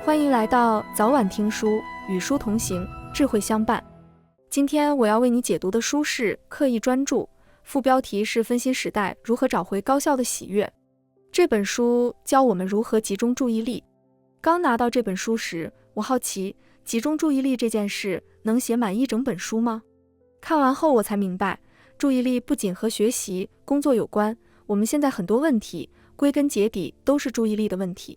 欢迎来到早晚听书，与书同行，智慧相伴。今天我要为你解读的书是《刻意专注》，副标题是分析时代如何找回高效的喜悦。这本书教我们如何集中注意力。刚拿到这本书时，我好奇，集中注意力这件事能写满一整本书吗？看完后我才明白，注意力不仅和学习、工作有关，我们现在很多问题，归根结底都是注意力的问题。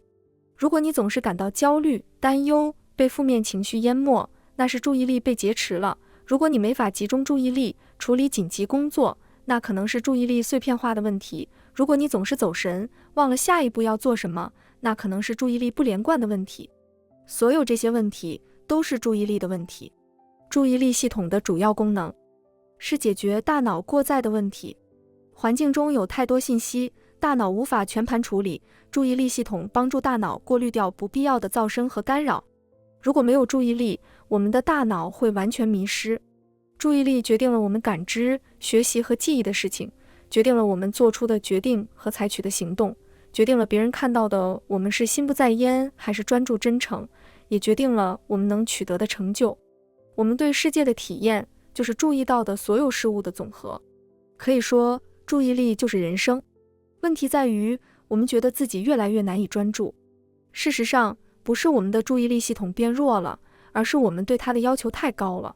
如果你总是感到焦虑、担忧，被负面情绪淹没，那是注意力被劫持了。如果你没法集中注意力，处理紧急工作，那可能是注意力碎片化的问题。如果你总是走神，忘了下一步要做什么，那可能是注意力不连贯的问题。所有这些问题都是注意力的问题。注意力系统的主要功能是解决大脑过载的问题。环境中有太多信息，大脑无法全盘处理，注意力系统帮助大脑过滤掉不必要的噪声和干扰。如果没有注意力，我们的大脑会完全迷失。注意力决定了我们感知、学习和记忆的事情，决定了我们做出的决定和采取的行动，决定了别人看到的我们是心不在焉还是专注真诚，也决定了我们能取得的成就。我们对世界的体验就是注意到的所有事物的总和。可以说，注意力就是人生。问题在于，我们觉得自己越来越难以专注。事实上，不是我们的注意力系统变弱了，而是我们对它的要求太高了。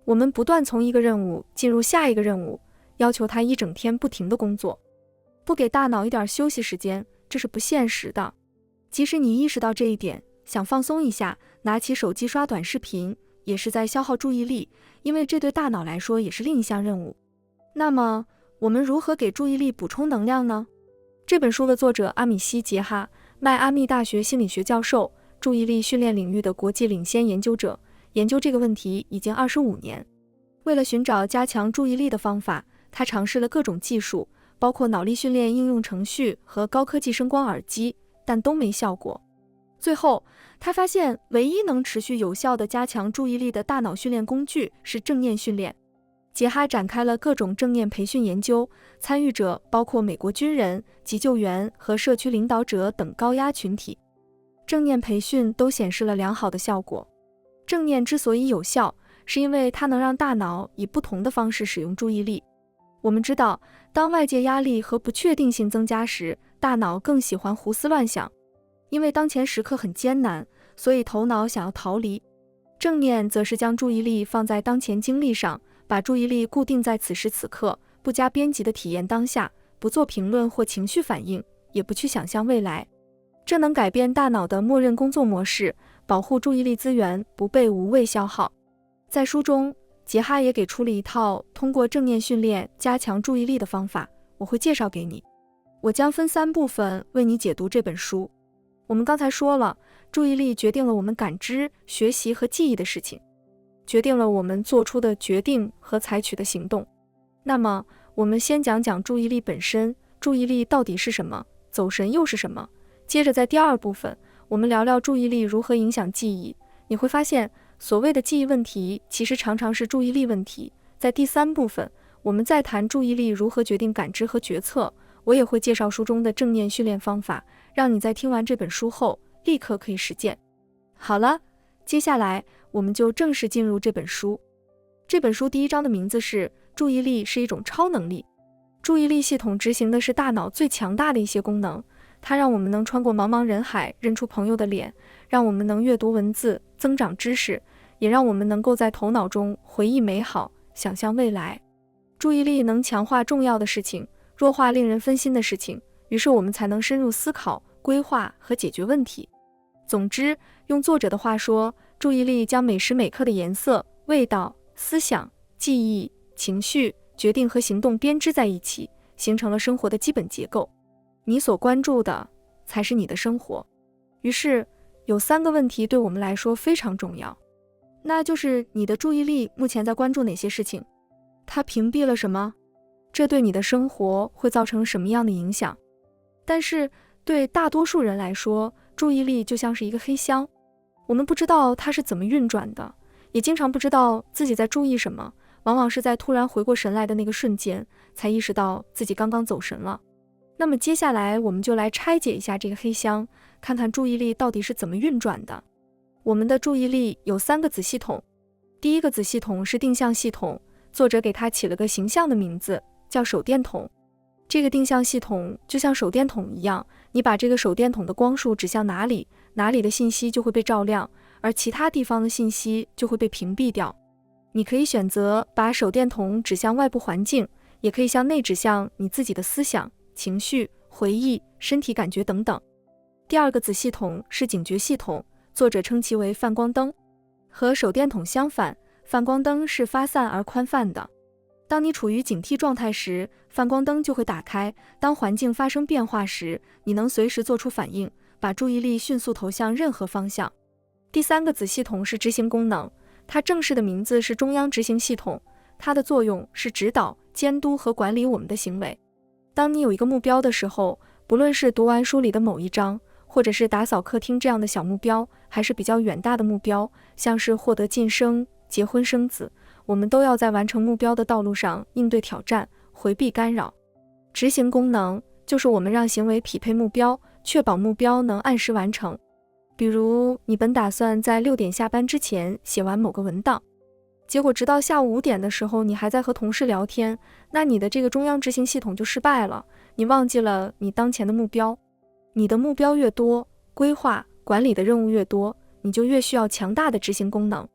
我们不断从一个任务进入下一个任务，要求它一整天不停的工作，不给大脑一点休息时间，这是不现实的。即使你意识到这一点，想放松一下，拿起手机刷短视频，也是在消耗注意力，因为这对大脑来说也是另一项任务。那么，我们如何给注意力补充能量呢？这本书的作者阿米西·杰哈，迈阿密大学心理学教授，注意力训练领域的国际领先研究者，研究这个问题已经25年。为了寻找加强注意力的方法，他尝试了各种技术，包括脑力训练应用程序和高科技声光耳机，但都没效果。最后，他发现唯一能持续有效地加强注意力的大脑训练工具是正念训练。杰哈展开了各种正念培训研究，参与者包括美国军人、急救员和社区领导者等高压群体。正念培训都显示了良好的效果。正念之所以有效，是因为它能让大脑以不同的方式使用注意力。我们知道，当外界压力和不确定性增加时，大脑更喜欢胡思乱想。因为当前时刻很艰难，所以头脑想要逃离。正念则是将注意力放在当前经历上，把注意力固定在此时此刻，不加边际的体验当下，不做评论或情绪反应，也不去想象未来。这能改变大脑的默认工作模式，保护注意力资源不被无谓消耗。在书中，杰哈也给出了一套通过正念训练加强注意力的方法，我会介绍给你。我将分3部分为你解读这本书。我们刚才说了，注意力决定了我们感知、学习和记忆的事情，决定了我们做出的决定和采取的行动。那么，我们先讲讲注意力本身，注意力到底是什么？走神又是什么？接着在第2部分，我们聊聊注意力如何影响记忆。你会发现，所谓的记忆问题，其实常常是注意力问题。在第3部分，我们再谈注意力如何决定感知和决策。我也会介绍书中的正念训练方法，让你在听完这本书后，立刻可以实践。好了，接下来我们就正式进入这本书。这本书第1章的名字是注意力是一种超能力。注意力系统执行的是大脑最强大的一些功能，它让我们能穿过茫茫人海，认出朋友的脸，让我们能阅读文字，增长知识，也让我们能够在头脑中回忆美好，想象未来。注意力能强化重要的事情，弱化令人分心的事情，于是我们才能深入思考、规划和解决问题。总之，用作者的话说，注意力将每时每刻的颜色、味道、思想、记忆、情绪、决定和行动编织在一起，形成了生活的基本结构。你所关注的才是你的生活。于是，有3个问题对我们来说非常重要，那就是你的注意力目前在关注哪些事情？它屏蔽了什么？这对你的生活会造成什么样的影响？但是对大多数人来说，注意力就像是一个黑箱，我们不知道它是怎么运转的，也经常不知道自己在注意什么，往往是在突然回过神来的那个瞬间，才意识到自己刚刚走神了。那么接下来我们就来拆解一下这个黑箱，看看注意力到底是怎么运转的。我们的注意力有3个子系统，第一个子系统是定向系统，作者给它起了个形象的名字，叫手电筒。这个定向系统就像手电筒一样，你把这个手电筒的光束指向哪里，哪里的信息就会被照亮，而其他地方的信息就会被屏蔽掉。你可以选择把手电筒指向外部环境，也可以向内指向你自己的思想、情绪、回忆、身体感觉等等。第二个子系统是警觉系统，作者称其为泛光灯。和手电筒相反，泛光灯是发散而宽泛的。当你处于警惕状态时，泛光灯就会打开；当环境发生变化时，你能随时做出反应，把注意力迅速投向任何方向。第3个子系统是执行功能，它正式的名字是中央执行系统，它的作用是指导、监督和管理我们的行为。当你有一个目标的时候，不论是读完书里的某一章，或者是打扫客厅这样的小目标，还是比较远大的目标，像是获得晋升、结婚生子，我们都要在完成目标的道路上应对挑战，回避干扰。执行功能就是我们让行为匹配目标，确保目标能按时完成。比如你本打算在6点下班之前写完某个文档，结果直到下午5点的时候你还在和同事聊天，那你的这个中央执行系统就失败了，你忘记了你当前的目标。你的目标越多，规划管理的任务越多，你就越需要强大的执行功能。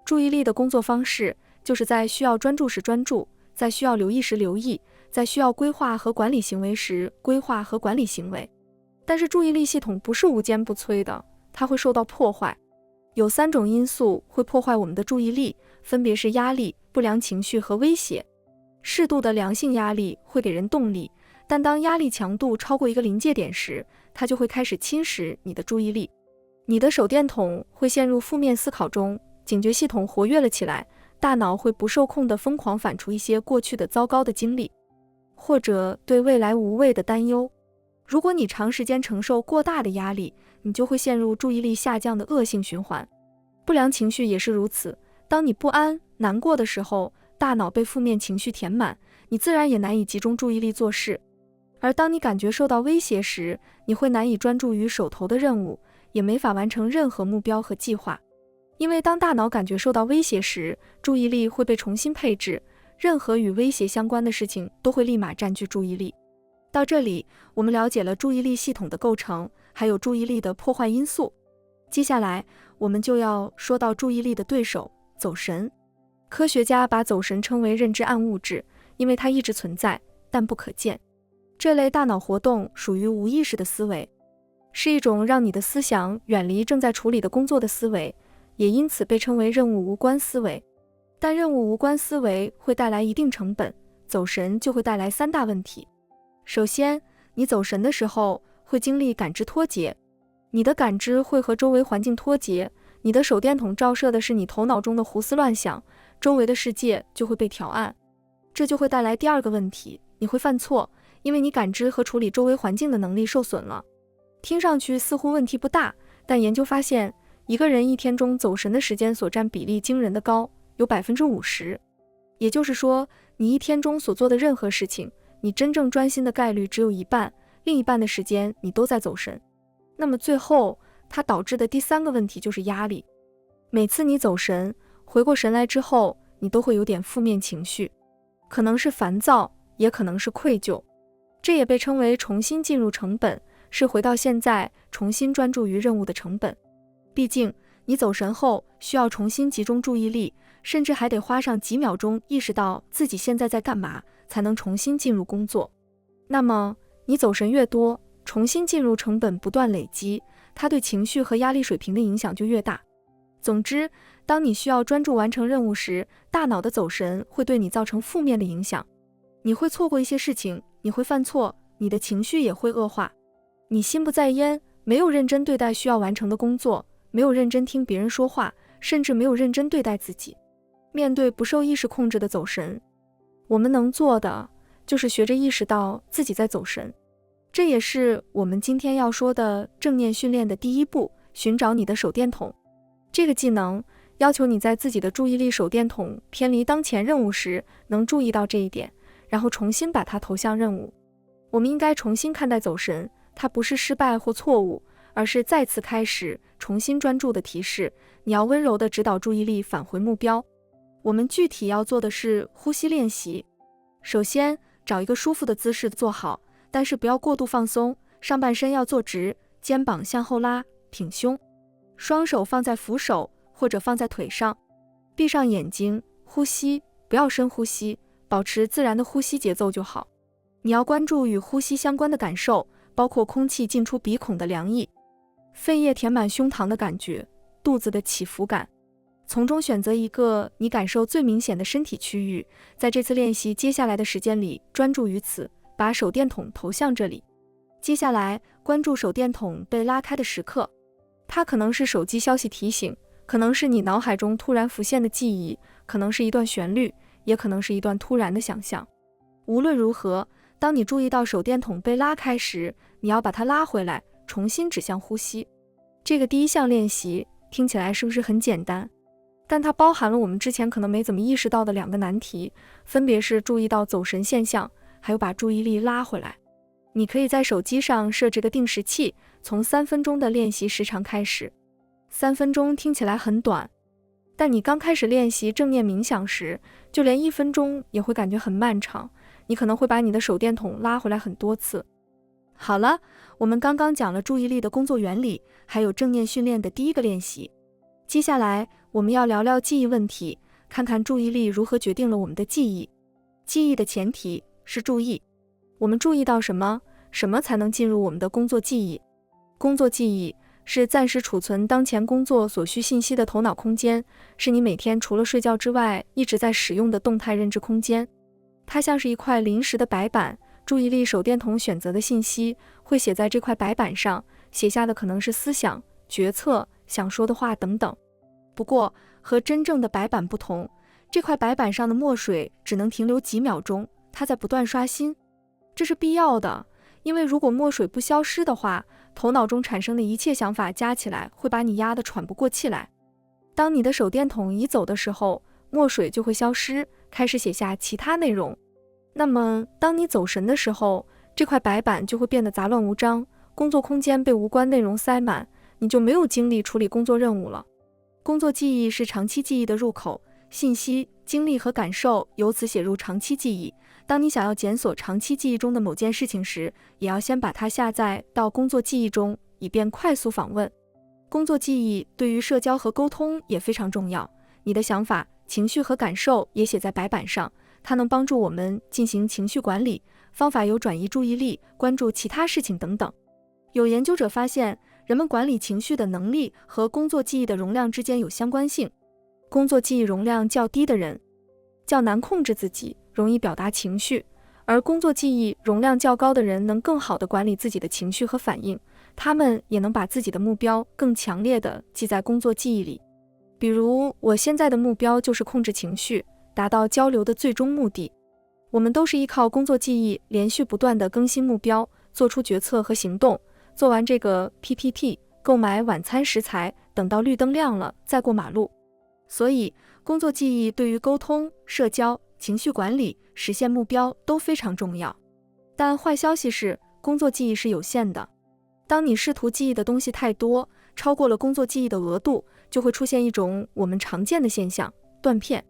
注意力的工作方式就是在需要专注时专注，在需要留意时留意，在需要规划和管理行为时规划和管理行为。但是注意力系统不是无坚不摧的，它会受到破坏。有3种因素会破坏我们的注意力，分别是压力、不良情绪和威胁。适度的良性压力会给人动力，但当压力强度超过一个临界点时，它就会开始侵蚀你的注意力。你的手电筒会陷入负面思考中，警觉系统活跃了起来，大脑会不受控地疯狂反刍一些过去的糟糕的经历，或者对未来无谓的担忧。如果你长时间承受过大的压力，你就会陷入注意力下降的恶性循环。不良情绪也是如此，当你不安、难过的时候，大脑被负面情绪填满，你自然也难以集中注意力做事。而当你感觉受到威胁时，你会难以专注于手头的任务，也没法完成任何目标和计划。因为当大脑感觉受到威胁时，注意力会被重新配置，任何与威胁相关的事情都会立马占据注意力。到这里，我们了解了注意力系统的构成，还有注意力的破坏因素。接下来，我们就要说到注意力的对手——走神。科学家把走神称为认知暗物质，因为它一直存在，但不可见。这类大脑活动属于无意识的思维，是一种让你的思想远离正在处理的工作的思维，也因此被称为任务无关思维。但任务无关思维会带来一定成本，走神就会带来3大问题。首先，你走神的时候会经历感知脱节，你的感知会和周围环境脱节，你的手电筒照射的是你头脑中的胡思乱想，周围的世界就会被调暗。这就会带来第2个问题，你会犯错，因为你感知和处理周围环境的能力受损了。听上去似乎问题不大，但研究发现，一个人一天中走神的时间所占比例惊人的高，有 50%。也就是说，你一天中所做的任何事情，你真正专心的概率只有一半，另一半的时间你都在走神。那么最后，它导致的第3个问题就是压力。每次你走神，回过神来之后，你都会有点负面情绪，可能是烦躁，也可能是愧疚。这也被称为重新进入成本，是回到现在，重新专注于任务的成本。毕竟，你走神后需要重新集中注意力，甚至还得花上几秒钟意识到自己现在在干嘛，才能重新进入工作。那么，你走神越多，重新进入成本不断累积，它对情绪和压力水平的影响就越大。总之，当你需要专注完成任务时，大脑的走神会对你造成负面的影响。你会错过一些事情，你会犯错，你的情绪也会恶化。你心不在焉，没有认真对待需要完成的工作，没有认真听别人说话，甚至没有认真对待自己。面对不受意识控制的走神，我们能做的就是学着意识到自己在走神。这也是我们今天要说的正念训练的第1步，寻找你的手电筒。这个技能要求你在自己的注意力手电筒偏离当前任务时，能注意到这一点，然后重新把它投向任务。我们应该重新看待走神，它不是失败或错误，而是再次开始，重新专注的提示。你要温柔地指导注意力返回目标。我们具体要做的是呼吸练习。首先，找一个舒服的姿势坐好，但是不要过度放松，上半身要坐直，肩膀向后拉，挺胸，双手放在扶手或者放在腿上，闭上眼睛，呼吸，不要深呼吸，保持自然的呼吸节奏就好。你要关注与呼吸相关的感受，包括空气进出鼻孔的凉意，肺叶填满胸膛的感觉，肚子的起伏感。从中选择一个你感受最明显的身体区域，在这次练习接下来的时间里专注于此，把手电筒投向这里。接下来关注手电筒被拉开的时刻，它可能是手机消息提醒，可能是你脑海中突然浮现的记忆，可能是一段旋律，也可能是一段突然的想象。无论如何，当你注意到手电筒被拉开时，你要把它拉回来，重新指向呼吸。这个第一项练习听起来是不是很简单？但它包含了我们之前可能没怎么意识到的两个难题，分别是注意到走神现象，还有把注意力拉回来。你可以在手机上设置个定时器，从3分钟的练习时长开始。3分钟听起来很短，但你刚开始练习正念冥想时，就连1分钟也会感觉很漫长，你可能会把你的手电筒拉回来很多次。好了，我们刚刚讲了注意力的工作原理，还有正念训练的第一个练习。接下来我们要聊聊记忆问题，看看注意力如何决定了我们的记忆。记忆的前提是注意，我们注意到什么，什么才能进入我们的工作记忆。工作记忆是暂时储存当前工作所需信息的头脑空间，是你每天除了睡觉之外一直在使用的动态认知空间。它像是一块临时的白板，注意力手电筒选择的信息会写在这块白板上，写下的可能是思想、决策、想说的话等等。不过和真正的白板不同，这块白板上的墨水只能停留几秒钟，它在不断刷新。这是必要的，因为如果墨水不消失的话，头脑中产生的一切想法加起来会把你压得喘不过气来。当你的手电筒移走的时候，墨水就会消失，开始写下其他内容。那么当你走神的时候，这块白板就会变得杂乱无章，工作空间被无关内容塞满，你就没有精力处理工作任务了。工作记忆是长期记忆的入口，信息、经历和感受由此写入长期记忆。当你想要检索长期记忆中的某件事情时，也要先把它下载到工作记忆中，以便快速访问。工作记忆对于社交和沟通也非常重要，你的想法、情绪和感受也写在白板上，它能帮助我们进行情绪管理，方法有转移注意力、关注其他事情等等。有研究者发现，人们管理情绪的能力和工作记忆的容量之间有相关性。工作记忆容量较低的人较难控制自己，容易表达情绪，而工作记忆容量较高的人能更好地管理自己的情绪和反应，他们也能把自己的目标更强烈地记在工作记忆里。比如，我现在的目标就是控制情绪，达到交流的最终目的。我们都是依靠工作记忆连续不断地更新目标，做出决策和行动。做完这个 PPT， 购买晚餐食材，等到绿灯亮了再过马路。所以，工作记忆对于沟通、社交、情绪管理、实现目标都非常重要。但坏消息是，工作记忆是有限的。当你试图记忆的东西太多，超过了工作记忆的额度，就会出现一种我们常见的现象：断片。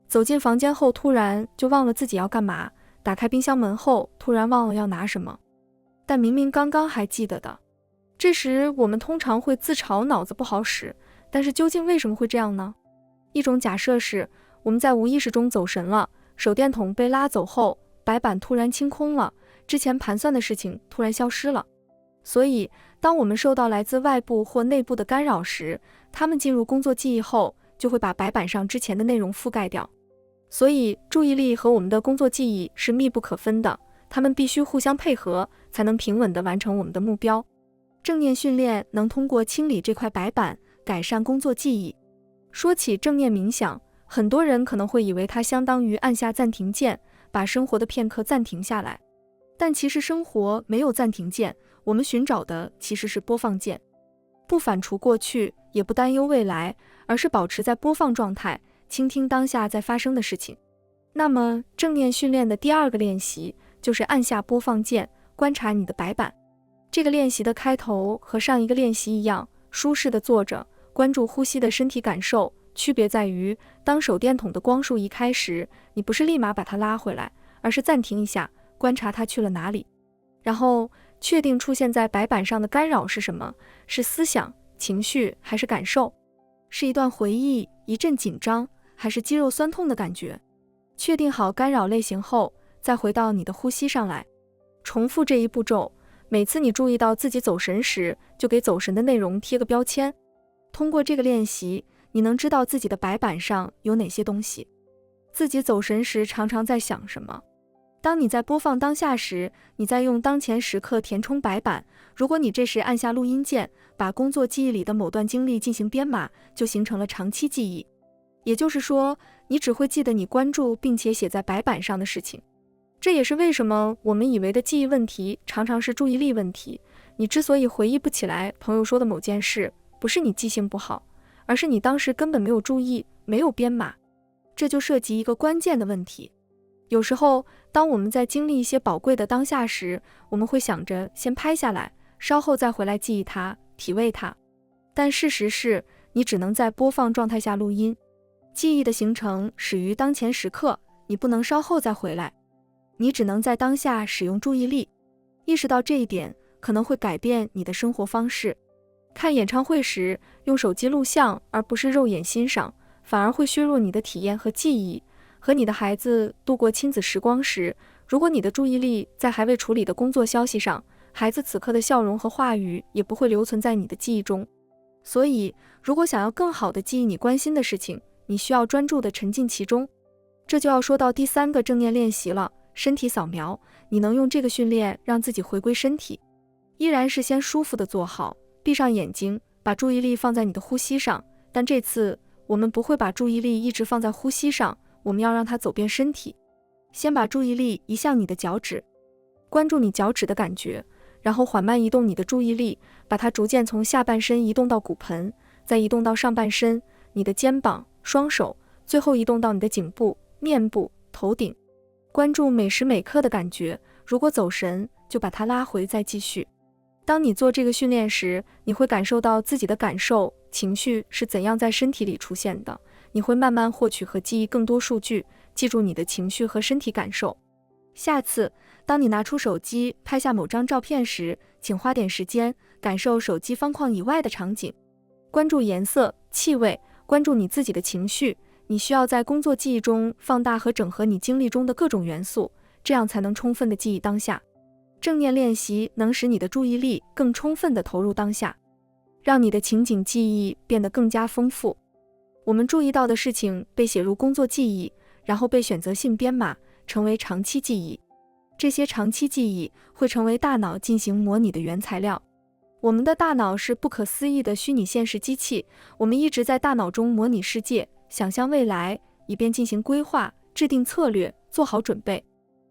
走进房间后突然就忘了自己要干嘛，打开冰箱门后突然忘了要拿什么，但明明刚刚还记得的。这时我们通常会自嘲脑子不好使，但是究竟为什么会这样呢？一种假设是，我们在无意识中走神了，手电筒被拉走后，白板突然清空了，之前盘算的事情突然消失了。所以当我们受到来自外部或内部的干扰时，它们进入工作记忆后，就会把白板上之前的内容覆盖掉。所以注意力和我们的工作记忆是密不可分的，它们必须互相配合，才能平稳地完成我们的目标。正念训练能通过清理这块白板，改善工作记忆。说起正念冥想，很多人可能会以为它相当于按下暂停键，把生活的片刻暂停下来。但其实生活没有暂停键，我们寻找的其实是播放键。不反刍过去，也不担忧未来，而是保持在播放状态，倾听当下在发生的事情。那么正念训练的第二个练习就是按下播放键，观察你的白板。这个练习的开头和上一个练习一样，舒适的坐着，关注呼吸的身体感受。区别在于，当手电筒的光束移开时，你不是立马把它拉回来，而是暂停一下，观察它去了哪里，然后确定出现在白板上的干扰是什么，是思想、情绪还是感受？是一段回忆、一阵紧张，还是肌肉酸痛的感觉？确定好干扰类型后，再回到你的呼吸上来，重复这一步骤。每次你注意到自己走神时，就给走神的内容贴个标签。通过这个练习，你能知道自己的白板上有哪些东西，自己走神时常常在想什么。当你在播放当下时，你在用当前时刻填充白板。如果你这时按下录音键，把工作记忆里的某段经历进行编码，就形成了长期记忆。也就是说，你只会记得你关注并且写在白板上的事情。这也是为什么我们以为的记忆问题常常是注意力问题。你之所以回忆不起来朋友说的某件事，不是你记性不好，而是你当时根本没有注意，没有编码。这就涉及一个关键的问题。有时候，当我们在经历一些宝贵的当下时，我们会想着先拍下来，稍后再回来记忆它，体味它。但事实是，你只能在播放状态下录音。记忆的形成始于当前时刻，你不能稍后再回来。你只能在当下使用注意力。意识到这一点，可能会改变你的生活方式。看演唱会时，用手机录像而不是肉眼欣赏，反而会削弱你的体验和记忆。和你的孩子度过亲子时光时，如果你的注意力在还未处理的工作消息上，孩子此刻的笑容和话语也不会留存在你的记忆中。所以，如果想要更好地记忆你关心的事情，你需要专注地沉浸其中。这就要说到第3个正念练习了，身体扫描。你能用这个训练让自己回归身体，依然是先舒服地坐好，闭上眼睛，把注意力放在你的呼吸上。但这次我们不会把注意力一直放在呼吸上，我们要让它走遍身体。先把注意力移向你的脚趾，关注你脚趾的感觉，然后缓慢移动你的注意力，把它逐渐从下半身移动到骨盆，再移动到上半身，你的肩膀、双手，最后移动到你的颈部、面部、头顶。关注每时每刻的感觉，如果走神，就把它拉回再继续。当你做这个训练时，你会感受到自己的感受、情绪是怎样在身体里出现的。你会慢慢获取和记忆更多数据，记住你的情绪和身体感受。下次，当你拿出手机拍下某张照片时，请花点时间感受手机方框以外的场景，关注颜色、气味，关注你自己的情绪。你需要在工作记忆中放大和整合你经历中的各种元素，这样才能充分地记忆当下。正念练习能使你的注意力更充分地投入当下，让你的情景记忆变得更加丰富。我们注意到的事情被写入工作记忆，然后被选择性编码，成为长期记忆。这些长期记忆会成为大脑进行模拟的原材料。我们的大脑是不可思议的虚拟现实机器，我们一直在大脑中模拟世界，想象未来，以便进行规划、制定策略、做好准备。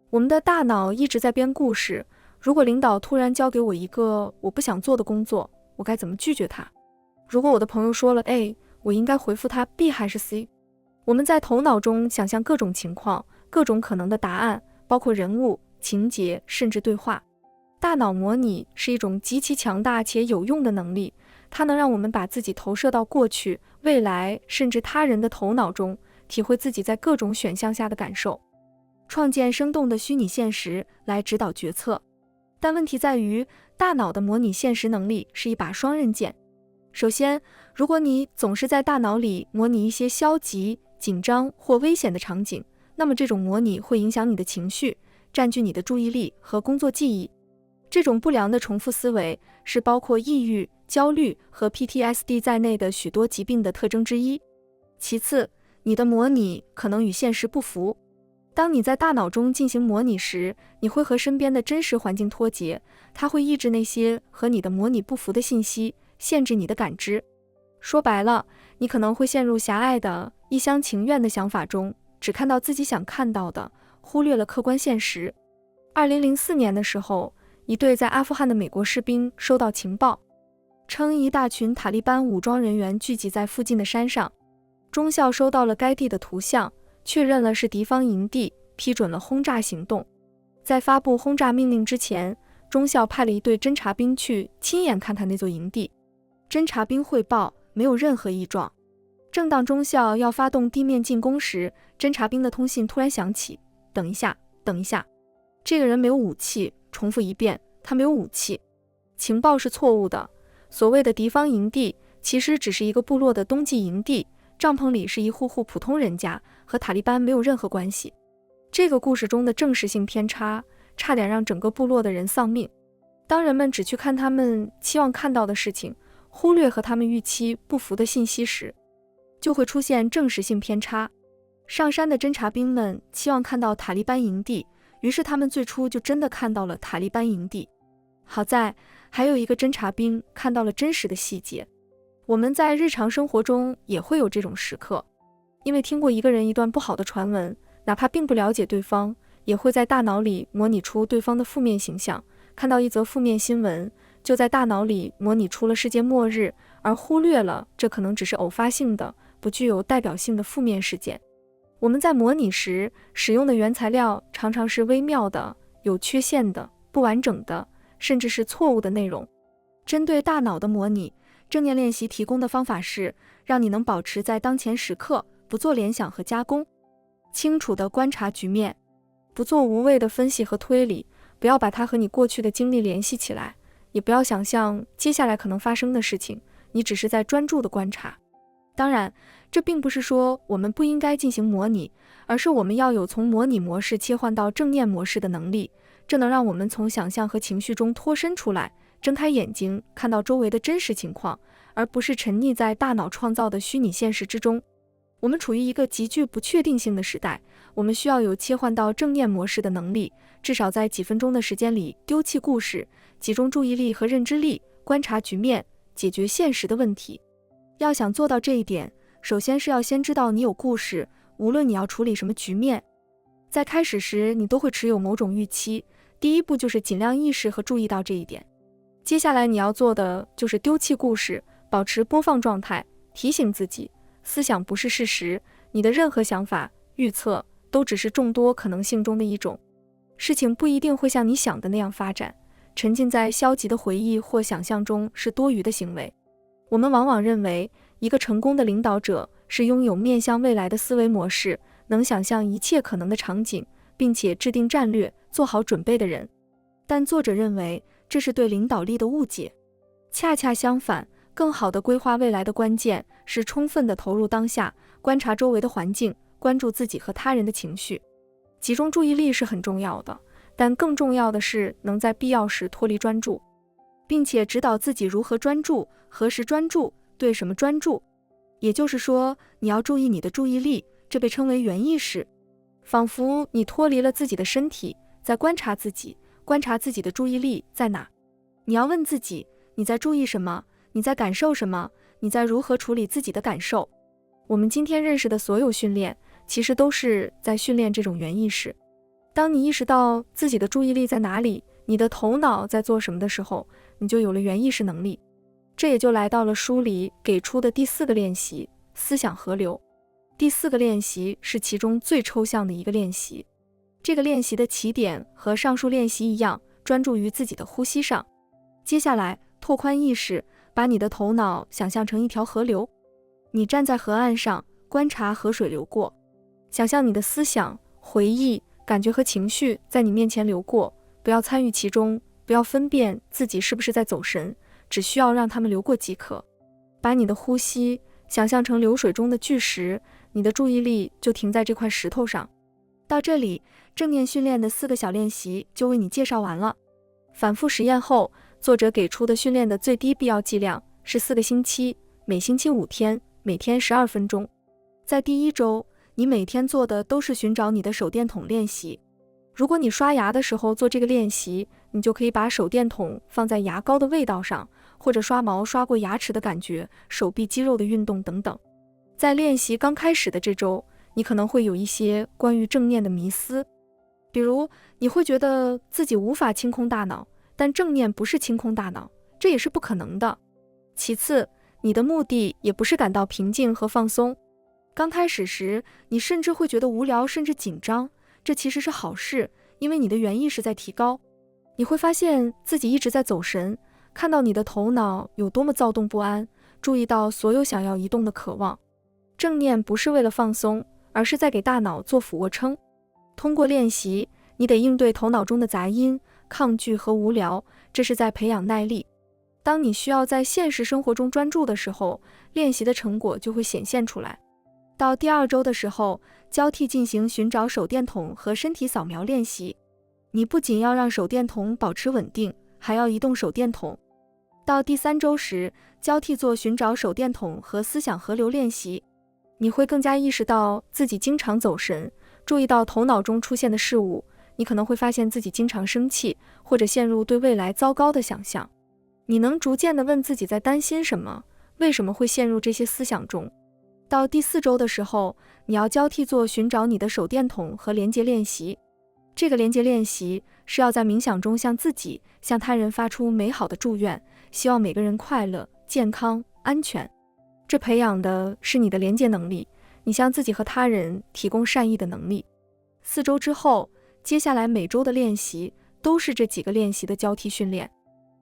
我们的大脑一直在编故事。如果领导突然交给我一个我不想做的工作，我该怎么拒绝他？如果我的朋友说了 A， 我应该回复他 B 还是 C？ 我们在头脑中想象各种情况，各种可能的答案，包括人物、情节，甚至对话。大脑模拟是一种极其强大且有用的能力，它能让我们把自己投射到过去、未来，甚至他人的头脑中，体会自己在各种选项下的感受，创建生动的虚拟现实来指导决策。但问题在于，大脑的模拟现实能力是一把双刃剑。首先，如果你总是在大脑里模拟一些消极、紧张或危险的场景，那么这种模拟会影响你的情绪，占据你的注意力和工作记忆。这种不良的重复思维是包括抑郁、焦虑和 PTSD 在内的许多疾病的特征之一。其次，你的模拟可能与现实不符。当你在大脑中进行模拟时，你会和身边的真实环境脱节，它会抑制那些和你的模拟不符的信息，限制你的感知。说白了，你可能会陷入狭隘的、一厢情愿的想法中，只看到自己想看到的，忽略了客观现实。2004年的时候，一队在阿富汗的美国士兵收到情报，称一大群塔利班武装人员聚集在附近的山上。中校收到了该地的图像，确认了是敌方营地，批准了轰炸行动。在发布轰炸命令之前，中校派了一队侦察兵去亲眼看看那座营地。侦察兵汇报没有任何异状。正当中校要发动地面进攻时，侦察兵的通信突然响起，等一下，等一下，这个人没有武器，重复一遍，他没有武器。情报是错误的，所谓的敌方营地其实只是一个部落的冬季营地，帐篷里是一户户普通人家，和塔利班没有任何关系。这个故事中的正实性偏差差点让整个部落的人丧命。当人们只去看他们期望看到的事情，忽略和他们预期不符的信息时，就会出现正实性偏差。上山的侦察兵们期望看到塔利班营地，于是他们最初就真的看到了塔利班营地。好在还有一个侦察兵看到了真实的细节。我们在日常生活中也会有这种时刻，因为听过一个人一段不好的传闻，哪怕并不了解对方，也会在大脑里模拟出对方的负面形象。看到一则负面新闻，就在大脑里模拟出了世界末日，而忽略了这可能只是偶发性的、不具有代表性的负面事件。我们在模拟时使用的原材料常常是微妙的、有缺陷的、不完整的，甚至是错误的内容。针对大脑的模拟，正念练习提供的方法是让你能保持在当前时刻，不做联想和加工，清楚地观察局面，不做无谓的分析和推理，不要把它和你过去的经历联系起来，也不要想象接下来可能发生的事情，你只是在专注地观察。当然，这并不是说我们不应该进行模拟，而是我们要有从模拟模式切换到正念模式的能力，这能让我们从想象和情绪中脱身出来，睁开眼睛看到周围的真实情况，而不是沉溺在大脑创造的虚拟现实之中。我们处于一个极具不确定性的时代，我们需要有切换到正念模式的能力，至少在几分钟的时间里丢弃故事，集中注意力和认知力，观察局面，解决现实的问题。要想做到这一点，首先是要先知道你有故事，无论你要处理什么局面。在开始时，你都会持有某种预期，第一步就是尽量意识和注意到这一点。接下来你要做的就是丢弃故事，保持播放状态，提醒自己，思想不是事实，你的任何想法、预测都只是众多可能性中的一种。事情不一定会像你想的那样发展，沉浸在消极的回忆或想象中是多余的行为。我们往往认为一个成功的领导者是拥有面向未来的思维模式，能想象一切可能的场景，并且制定战略，做好准备的人。但作者认为这是对领导力的误解。恰恰相反，更好的规划未来的关键是充分的投入当下，观察周围的环境，关注自己和他人的情绪。集中注意力是很重要的，但更重要的是能在必要时脱离专注，并且指导自己如何专注，何时专注，对什么专注。也就是说，你要注意你的注意力，这被称为原意识，仿佛你脱离了自己的身体，在观察自己，观察自己的注意力在哪。你要问自己，你在注意什么？你在感受什么？你在如何处理自己的感受？我们今天认识的所有训练，其实都是在训练这种原意识。当你意识到自己的注意力在哪里，你的头脑在做什么的时候，你就有了原意识能力。这也就来到了书里给出的第4个练习，思想河流。第4个练习是其中最抽象的一个练习。这个练习的起点和上述练习一样，专注于自己的呼吸上。接下来，拓宽意识，把你的头脑想象成一条河流。你站在河岸上，观察河水流过，想象你的思想、回忆、感觉和情绪在你面前流过，不要参与其中，不要分辨自己是不是在走神，只需要让它们流过即可。把你的呼吸想象成流水中的巨石，你的注意力就停在这块石头上。到这里，正念训练的4个小练习就为你介绍完了。反复实验后，作者给出的训练的最低必要剂量是4个星期，每星期5天，每天12分钟。在第1周，你每天做的都是寻找你的手电筒练习。如果你刷牙的时候做这个练习，你就可以把手电筒放在牙膏的味道上，或者刷毛刷过牙齿的感觉，手臂肌肉的运动等等。在练习刚开始的这周，你可能会有一些关于正念的迷思，比如你会觉得自己无法清空大脑，但正念不是清空大脑，这也是不可能的。其次，你的目的也不是感到平静和放松。刚开始时，你甚至会觉得无聊甚至紧张，这其实是好事，因为你的原意识在提高。你会发现自己一直在走神，看到你的头脑有多么躁动不安，注意到所有想要移动的渴望。正念不是为了放松，而是在给大脑做俯卧撑。通过练习，你得应对头脑中的杂音、抗拒和无聊，这是在培养耐力。当你需要在现实生活中专注的时候，练习的成果就会显现出来。到第2周的时候，交替进行寻找手电筒和身体扫描练习。你不仅要让手电筒保持稳定，还要移动手电筒。到第3周时，交替做寻找手电筒和思想河流练习。你会更加意识到自己经常走神，注意到头脑中出现的事物。你可能会发现自己经常生气，或者陷入对未来糟糕的想象。你能逐渐地问自己在担心什么，为什么会陷入这些思想中。到第4周的时候，你要交替做寻找你的手电筒和连接练习。这个连接练习是要在冥想中向自己、向他人发出美好的祝愿，希望每个人快乐、健康、安全。这培养的是你的连接能力，你向自己和他人提供善意的能力。4周之后，接下来每周的练习都是这几个练习的交替训练。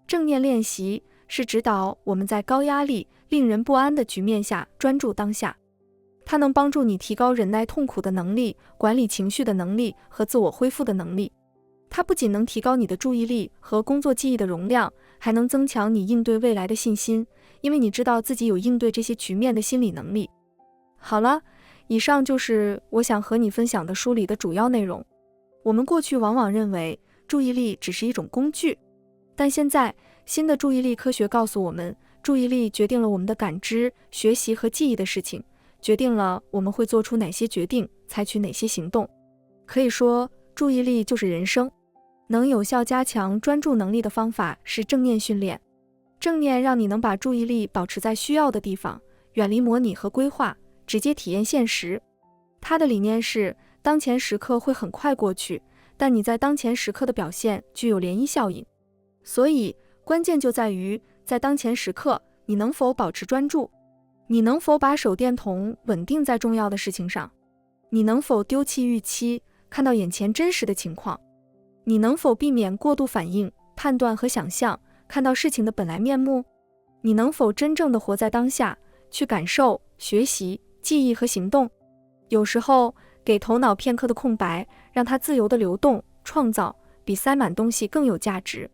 正念练习是指导我们在高压力、令人不安的局面下专注当下。它能帮助你提高忍耐痛苦的能力、管理情绪的能力和自我恢复的能力。它不仅能提高你的注意力和工作记忆的容量，还能增强你应对未来的信心，因为你知道自己有应对这些局面的心理能力。好了，以上就是我想和你分享的书里的主要内容。我们过去往往认为注意力只是一种工具，但现在新的注意力科学告诉我们，注意力决定了我们的感知、学习和记忆的事情，决定了我们会做出哪些决定，采取哪些行动。可以说，注意力就是人生。能有效加强专注能力的方法是正念训练。正念让你能把注意力保持在需要的地方，远离模拟和规划，直接体验现实。它的理念是，当前时刻会很快过去，但你在当前时刻的表现具有涟漪效应。所以，关键就在于，在当前时刻，你能否保持专注？你能否把手电筒稳定在重要的事情上？你能否丢弃预期，看到眼前真实的情况？你能否避免过度反应、判断和想象，看到事情的本来面目？你能否真正的活在当下，去感受、学习、记忆和行动？有时候，给头脑片刻的空白，让它自由的流动、创造，比塞满东西更有价值。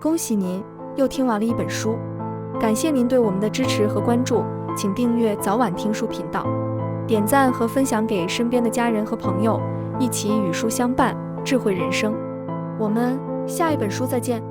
恭喜您又听完了一本书，感谢您对我们的支持和关注，请订阅早晚听书频道，点赞和分享给身边的家人和朋友，一起与书相伴，智慧人生。我们下一本书再见。